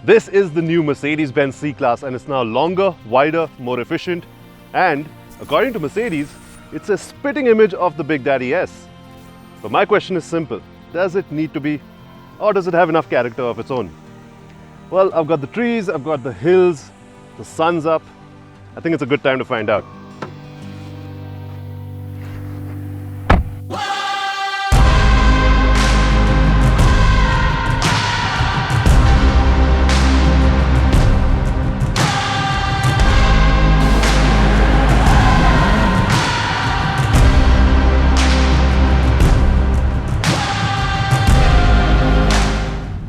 This is the new Mercedes-Benz C-Class and it's now longer, wider, more efficient, and according to Mercedes, it's a spitting image of the Big Daddy S. But my question is simple. Does it need to be, or does it have enough character of its own? Well, I've got the trees, I've got the hills, the sun's up. I think it's a good time to find out.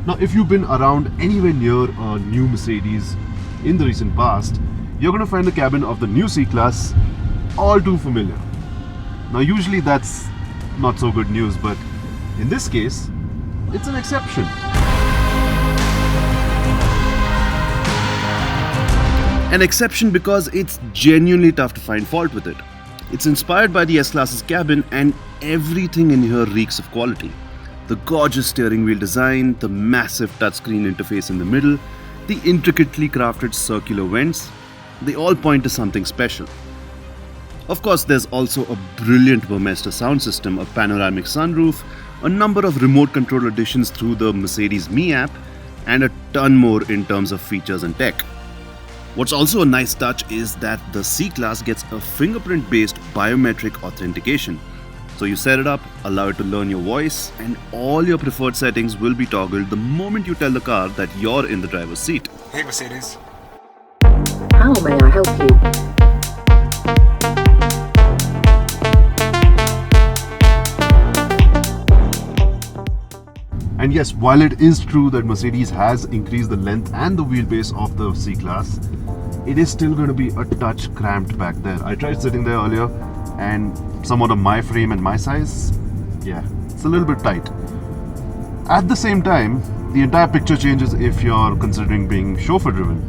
Now, if you've been around anywhere near a new Mercedes in the recent past, you're going to find the cabin of the new C-Class all too familiar. Now, usually that's not so good news, but in this case, it's an exception. An exception because it's genuinely tough to find fault with it. It's inspired by the S-Class's cabin and everything in here reeks of quality. The gorgeous steering wheel design, the massive touchscreen interface in the middle, the intricately crafted circular vents, they all point to something special. Of course, there's also a brilliant Burmester sound system, a panoramic sunroof, a number of remote control additions through the Mercedes Me app, and a ton more in terms of features and tech. What's also a nice touch is that the C-Class gets a fingerprint-based biometric authentication. So you set it up, allow it to learn your voice, and all your preferred settings will be toggled the moment you tell the car that you're in the driver's seat. Hey Mercedes. How may I help you? And yes, while it is true that Mercedes has increased the length and the wheelbase of the C-Class, it is still going to be a touch cramped back there. I tried sitting there earlier and somewhat of my frame and my size, yeah, it's a little bit tight. At the same time, the entire picture changes if you're considering being chauffeur driven.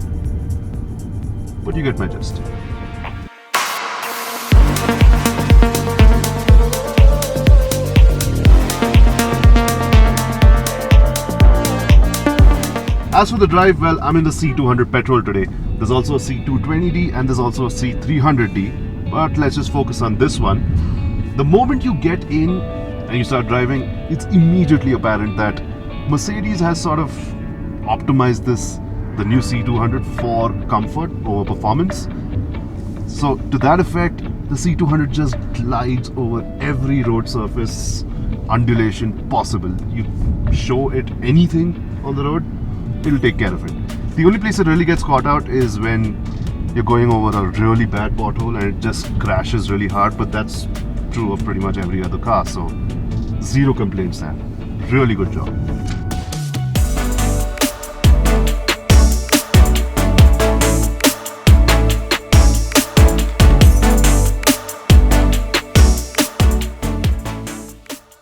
But you get my gist. As for the drive, well, I'm in the C200 petrol today. There's also a C220D and there's also a C300D. But let's just focus on this one. The moment you get in and you start driving, it's immediately apparent that Mercedes has sort of optimized the new C200 for comfort over performance. So to that effect, the C200 just glides over every road surface undulation possible. You show it anything on the road, it'll take care of it. The only place it really gets caught out is when you're going over a really bad pothole and it just crashes really hard, but that's true of pretty much every other car, so zero complaints there. Really good job.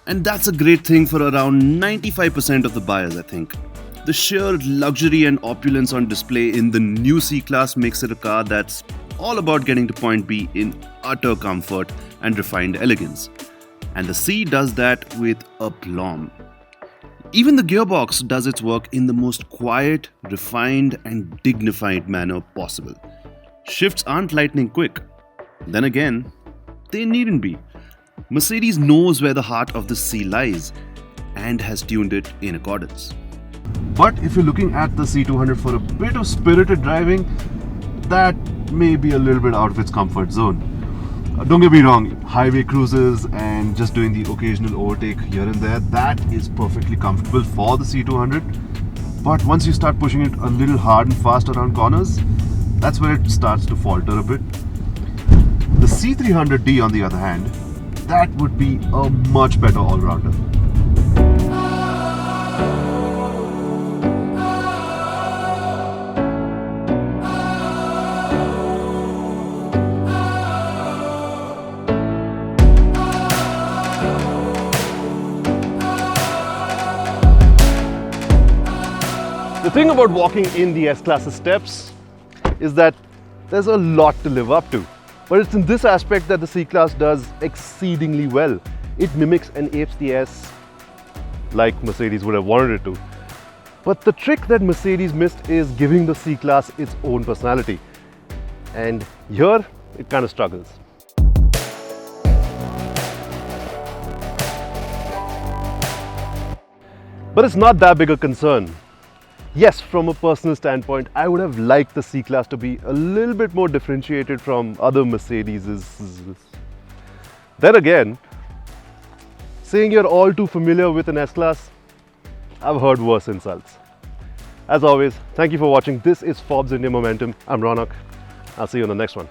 And that's a great thing for around 95% of the buyers, I think. The sheer luxury and opulence on display in the new C-Class makes it a car that's all about getting to point B in utter comfort and refined elegance. And the C does that with aplomb. Even the gearbox does its work in the most quiet, refined and dignified manner possible. Shifts aren't lightning quick. Then again, they needn't be. Mercedes knows where the heart of the C lies and has tuned it in accordance. But if you're looking at the C200 for a bit of spirited driving, that may be a little bit out of its comfort zone. Don't get me wrong, highway cruises and just doing the occasional overtake here and there, that is perfectly comfortable for the C200. But once you start pushing it a little hard and fast around corners, that's where it starts to falter a bit. The C300D, on the other hand, that would be a much better all-rounder. The thing about walking in the S-Class's steps is that there's a lot to live up to. But it's in this aspect that the C-Class does exceedingly well. It mimics and apes the S like Mercedes would have wanted it to. But the trick that Mercedes missed is giving the C-Class its own personality. And here, it kind of struggles. But it's not that big a concern. Yes, from a personal standpoint, I would have liked the C-Class to be a little bit more differentiated from other Mercedeses. Then again, saying you're all too familiar with an S-Class, I've heard worse insults. As always, thank you for watching. This is Forbes India Momentum. I'm Ronak. I'll see you on the next one.